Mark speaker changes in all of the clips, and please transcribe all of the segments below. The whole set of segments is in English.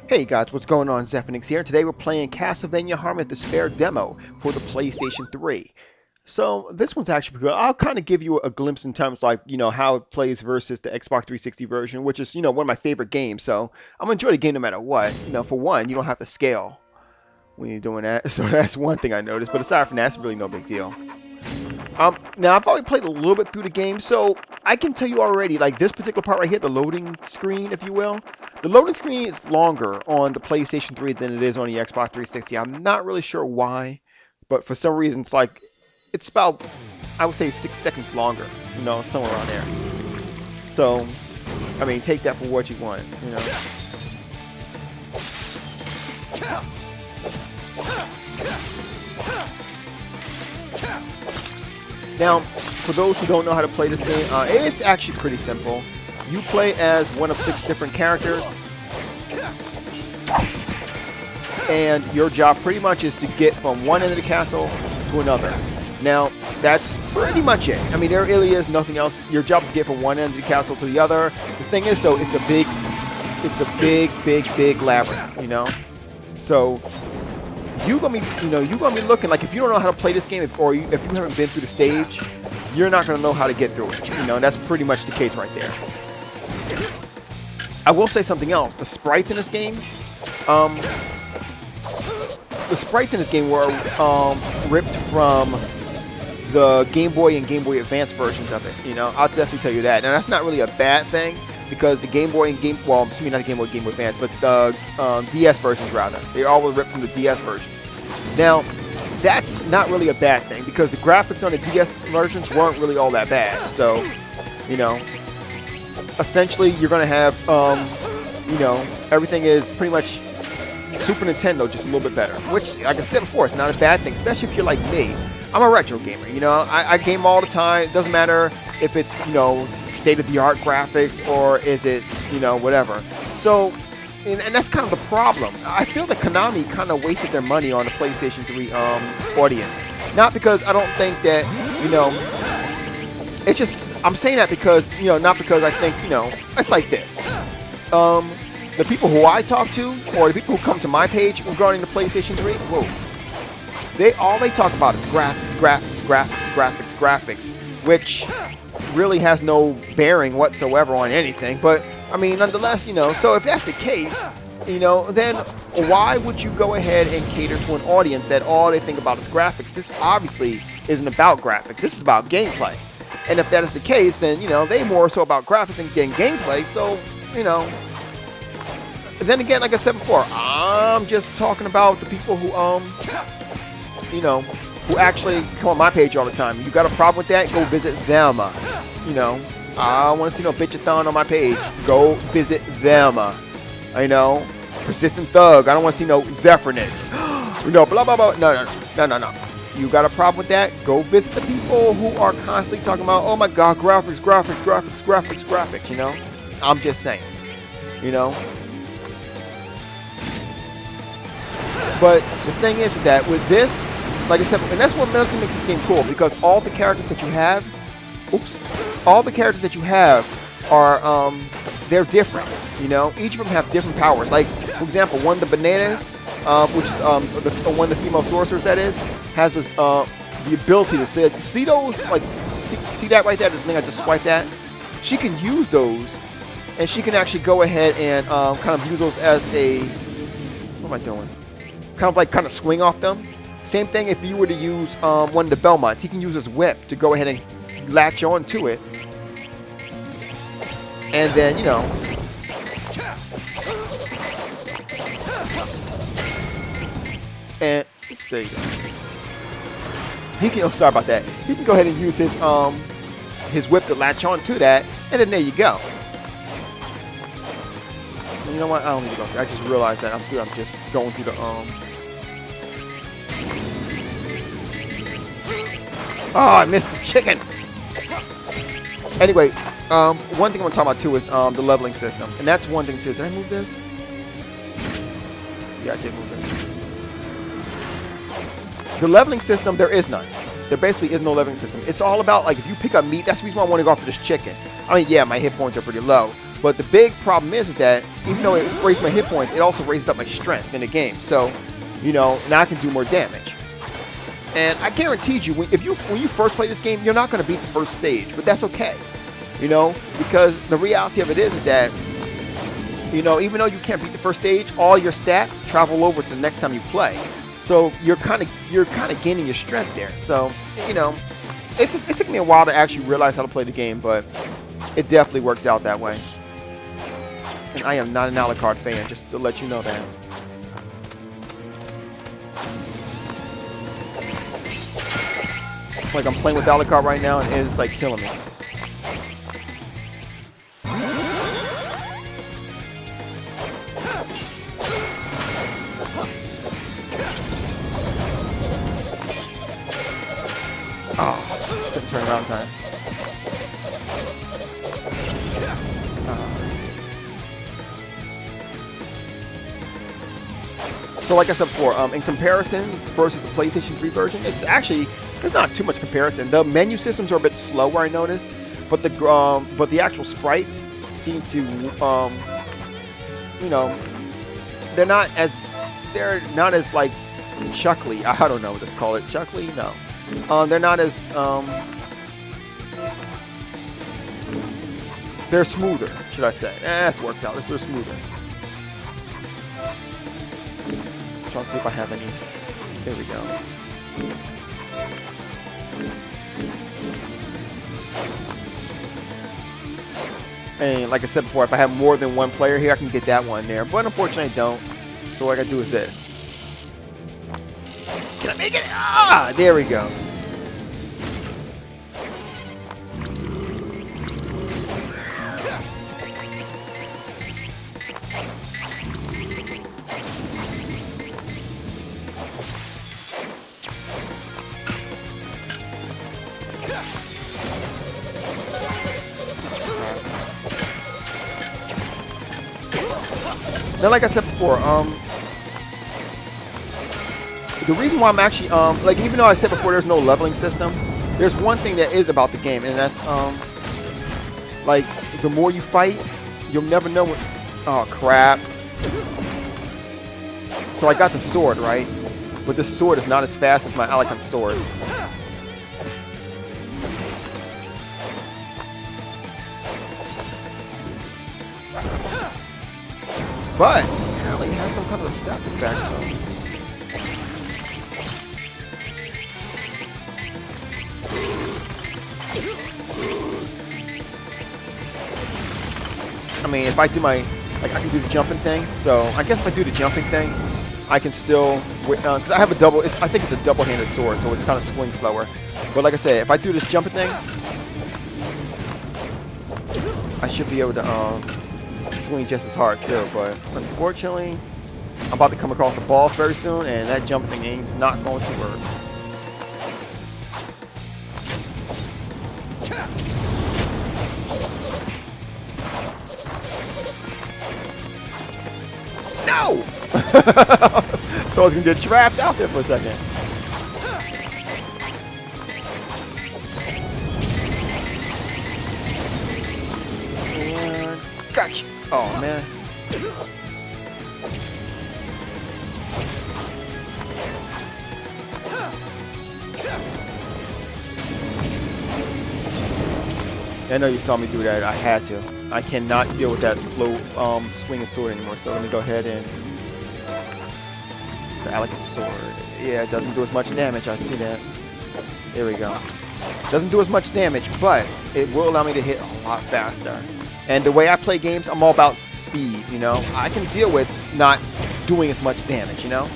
Speaker 1: Hey guys, what's going on? Zephyrnix here. Today we're playing Castlevania Harmony of Despair demo for the PlayStation 3. So this one's actually good. I'll kind of give you a glimpse in terms like, how it plays versus the Xbox 360 version, which is, one of my favorite games. So I'm going to enjoy the game no matter what. For one, you don't have to scale when you're doing that. So that's one thing I noticed. But aside from that, it's really no big deal. Now I've already played a little bit through the game, so I can tell you already, like this particular part right here, the loading screen, if you will. The loading screen is longer on the PlayStation 3 than it is on the Xbox 360. I'm not really sure why, but for some reason it's about, I would say 6 seconds longer, somewhere around there. So, I mean, take that for what you want, Now, for those who don't know how to play this game, it's actually pretty simple. You play as one of 6 different characters, and your job pretty much is to get from one end of the castle to another. Now, that's pretty much it. I mean, there really is nothing else. Your job is to get from one end of the castle to the other. The thing is, though, it's a big labyrinth, So you're gonna be looking like, if you don't know how to play this game, if you haven't been through the stage, you're not gonna know how to get through it. And that's pretty much the case right there. I will say something else. The sprites in this game, were ripped from the Game Boy and Game Boy Advance versions of it. I'll definitely tell you that. Now that's not really a bad thing, because the Game Boy and not the Game Boy, Game Boy Advance, but the DS versions rather. They all were ripped from the DS versions. Now, that's not really a bad thing, because the graphics on the DS versions weren't really all that bad. So, essentially you're going to have, everything is pretty much Super Nintendo, just a little bit better. Which, like I said before, it's not a bad thing, especially if you're like me. I'm a retro gamer, I game all the time. It doesn't matter if it's, state-of-the-art graphics or is it, whatever. So, and that's kind of the problem. I feel that Konami kind of wasted their money on the PlayStation 3 audience. Not because I don't think that, it's just, I'm saying that because, not because I think, it's like this. The people who I talk to, or the people who come to my page regarding the PlayStation 3, all they talk about is graphics, which really has no bearing whatsoever on anything. But I mean, nonetheless, so if that's the case, then why would you go ahead and cater to an audience that all they think about is graphics? This obviously isn't about graphics. This is about gameplay. And if that is the case, then they more so about graphics than gameplay. So then again, like I said before, I'm just talking about the people who who actually come on my page all the time. You got a problem with that? Go visit them. I want to see no bitch-a-thon on my page. Go visit them. Persistent Thug. I don't want to see no Zephyrnix. Blah, blah, blah. No. You got a problem with that? Go visit the people who are constantly talking about, oh my god, graphics. I'm just saying. But the thing is that with this, like I said, and that's what makes this game cool, because all the characters that you have, are, they're different, Each of them have different powers. Like, for example, one of the bananas, which is one of the female sorcerers, that is, has this, the ability to see those, like, see that right there, the thing I just swiped at? She can use those, and she can actually go ahead and kind of use those as a, what am I doing? Kind of swing off them. Same thing if you were to use one of the Belmonts. He can use his whip to go ahead and latch on to it. And then, and oops, there you go. He can, sorry about that. He can go ahead and use his whip to latch on to that, and then there you go. You know what? I don't need to go through. I just realized that I'm just going through the Oh, I missed the chicken. Anyway, one thing I want to talk about too is the leveling system, and that's one thing too. Did I move this? Yeah, I did move this. The leveling system, there is none. There basically is no leveling system. It's all about, like, if you pick up meat, that's the reason why I want to go after this chicken. I mean, yeah, my hit points are pretty low, But the big problem is that even though it raises my hit points, it also raises up my strength in the game. So, you know, now I can do more damage. And I guaranteed you, when you first play this game, you're not going to beat the first stage, but that's okay. You know, because the reality of it is that, you know, even though you can't beat the first stage, all your stats travel over to the next time you play. So you're kind of gaining your strength there. So, you know, it took me a while to actually realize how to play the game, but it definitely works out that way. And I am not an Alucard fan, just to let you know that. Like, I'm playing with Alucard right now, and it's like killing me. Oh, didn't turn around in time. So like I said before, in comparison versus the PlayStation 3 version, it's actually, there's not too much comparison. The menu systems are a bit slower, I noticed, but the actual sprites seem to, you know, they're not as like chuckly. I don't know what to call it. Chuckly? No. They're not as they're smoother, should I say? This works out. They're smoother. Trying to see if I have any. There we go. And like I said before, if I have more than one player here, I can get that one there. But unfortunately, I don't. So what I gotta do is this. Can I make it? Ah, there we go. Now, like I said before, the reason why I'm actually, like, even though I said before there's no leveling system, there's one thing that is about the game, and that's, like, the more you fight, you'll never know what, oh, crap. So I got the sword, right? But this sword is not as fast as my Alucard sword. But apparently it has some kind of a stats effect, so. I mean, if I do my, like, I can do the jumping thing. So I guess if I do the jumping thing, I can still, because I have a double, I think it's a double-handed sword, so it's kind of swing slower. But like I said, if I do this jumping thing, I should be able to swing just as hard too, but unfortunately I'm about to come across the boss very soon, and that jump thing is not going to work. No! Thought I was gonna get trapped out there for a second. And gotcha. Oh, man. I know you saw me do that. I had to. I cannot deal with that slow swinging sword anymore. So let me go ahead and the Alucard sword. Yeah, it doesn't do as much damage. I see that. There we go. Doesn't do as much damage, but it will allow me to hit a lot faster. And the way I play games, I'm all about speed, you know? I can deal with not doing as much damage, you know?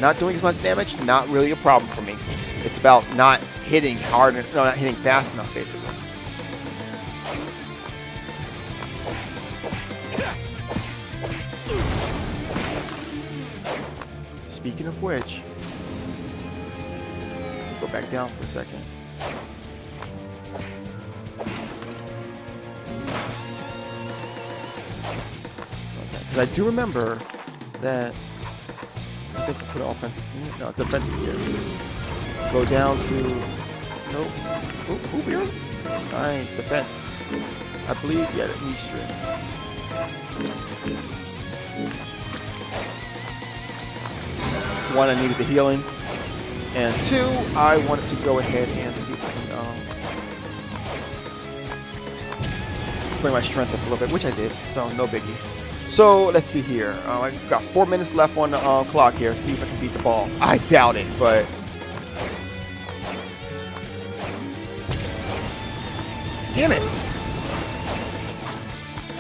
Speaker 1: Not doing as much damage, not really a problem for me. It's about not hitting hard, no, not hitting fast enough, basically. Speaking of which, let's go back down for a second. I do remember that I think I put offensive, no, defensive gear. Go down to, nope, ooh, here. Nice, defense. I believe, yeah, knee strength. One, I needed the healing. And two, I wanted to go ahead and see if I can bring my strength up a little bit, which I did, so no biggie. So let's see here. I've got 4 minutes left on the clock here. See if I can beat the boss. I doubt it, but damn it!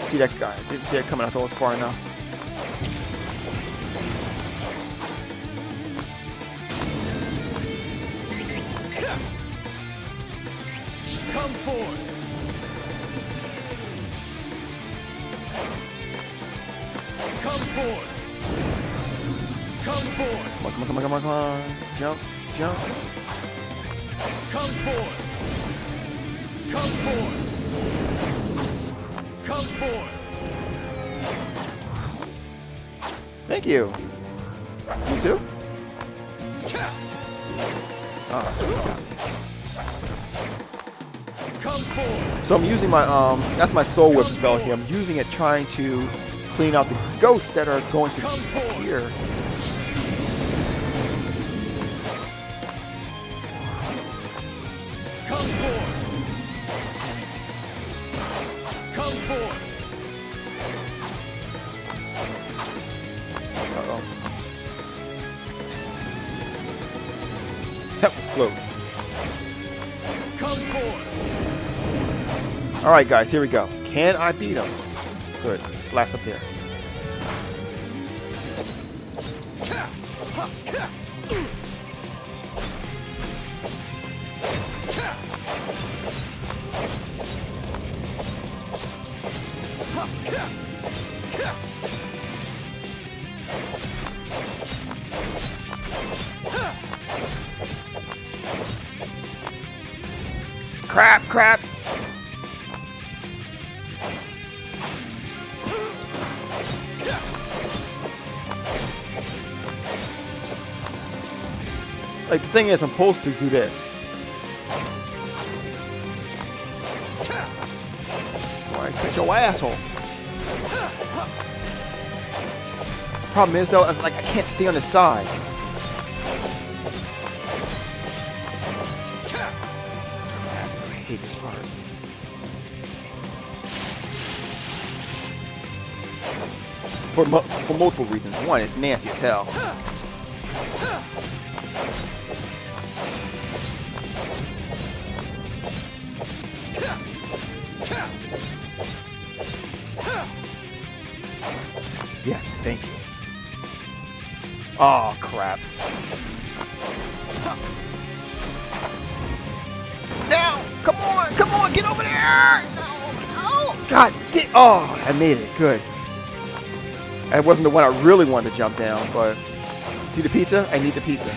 Speaker 1: See that guy? Didn't see it coming. I thought it was far enough.
Speaker 2: Come forward. Come forward. Come forward.
Speaker 1: Come on. Jump.
Speaker 2: Come forward. Come forward. Come forward.
Speaker 1: Thank you. You too? Oh,
Speaker 2: Come forward.
Speaker 1: so I'm using my that's my soul whip spell here. I'm using it trying to clean out the ghosts that are going to appear.
Speaker 2: Come forward. Come forward.
Speaker 1: Uh-oh. That was close.
Speaker 2: Come forward.
Speaker 1: Alright guys, here we go. Can I beat him? Good. Last up there. Crap! Like, the thing is, I'm supposed to do this. Why, cut your asshole. Problem is, though, like, I can't stay on the side. I hate this part. For multiple reasons. One, it's nasty as hell. Yes, thank you. Oh, crap. Now! Come on! Get over there! No! God damn! Oh, I made it. Good. That wasn't the one I really wanted to jump down, but... See the pizza? I need the pizza.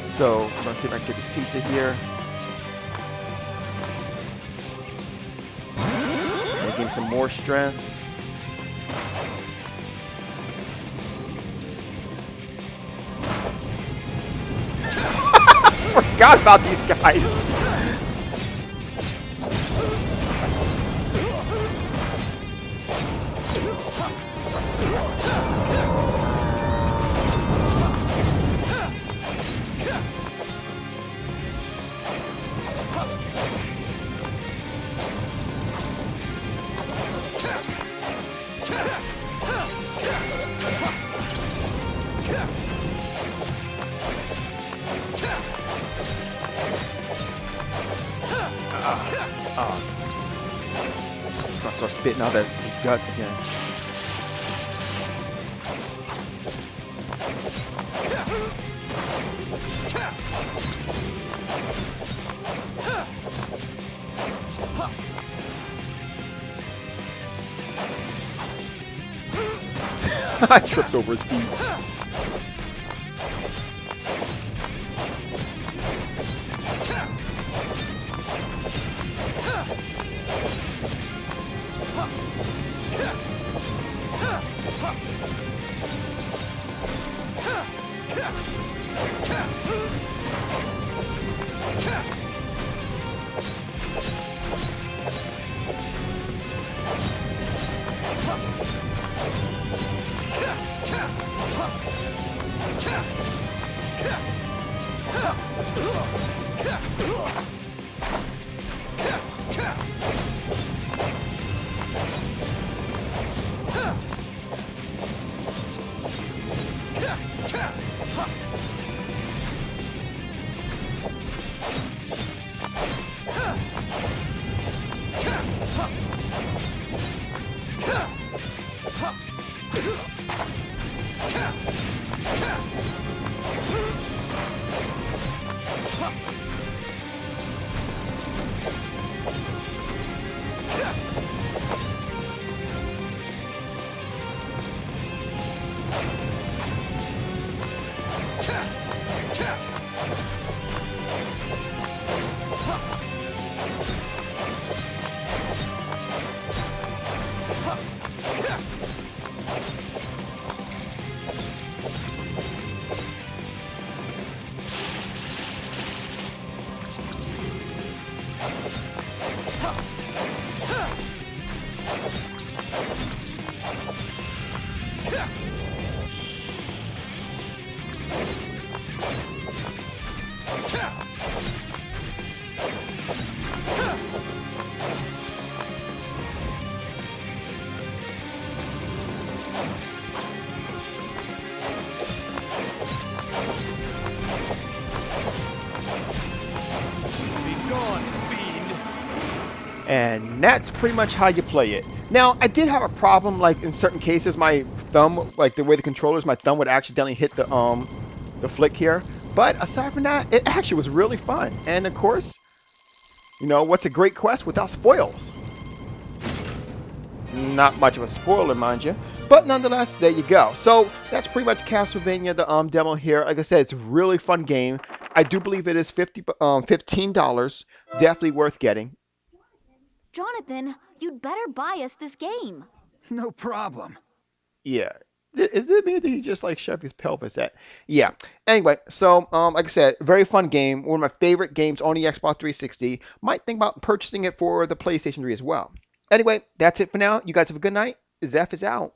Speaker 1: So, I'm gonna see if I can get this pizza here. Give him some more strength. Forgot about these guys. I'm gonna start spitting out his guts again. I tripped over his feet. And that's pretty much how you play it. Now, I did have a problem, like in certain cases, my thumb, like the way the controllers, my thumb would accidentally hit the flick here. But aside from that, it actually was really fun. And of course, you know, what's a great quest without spoils? Not much of a spoiler, mind you. But nonetheless, there you go. So that's pretty much Castlevania, the demo here. Like I said, it's a really fun game. I do believe it is $15. Definitely worth getting.
Speaker 3: Jonathan, you'd better buy us this game.
Speaker 2: No problem.
Speaker 1: Yeah. Is it me that he just like shoved his pelvis at? Yeah. Anyway, so like I said, very fun game. One of my favorite games on the Xbox 360. Might think about purchasing it for the PlayStation 3 as well. Anyway, that's it for now. You guys have a good night. Zeph is out.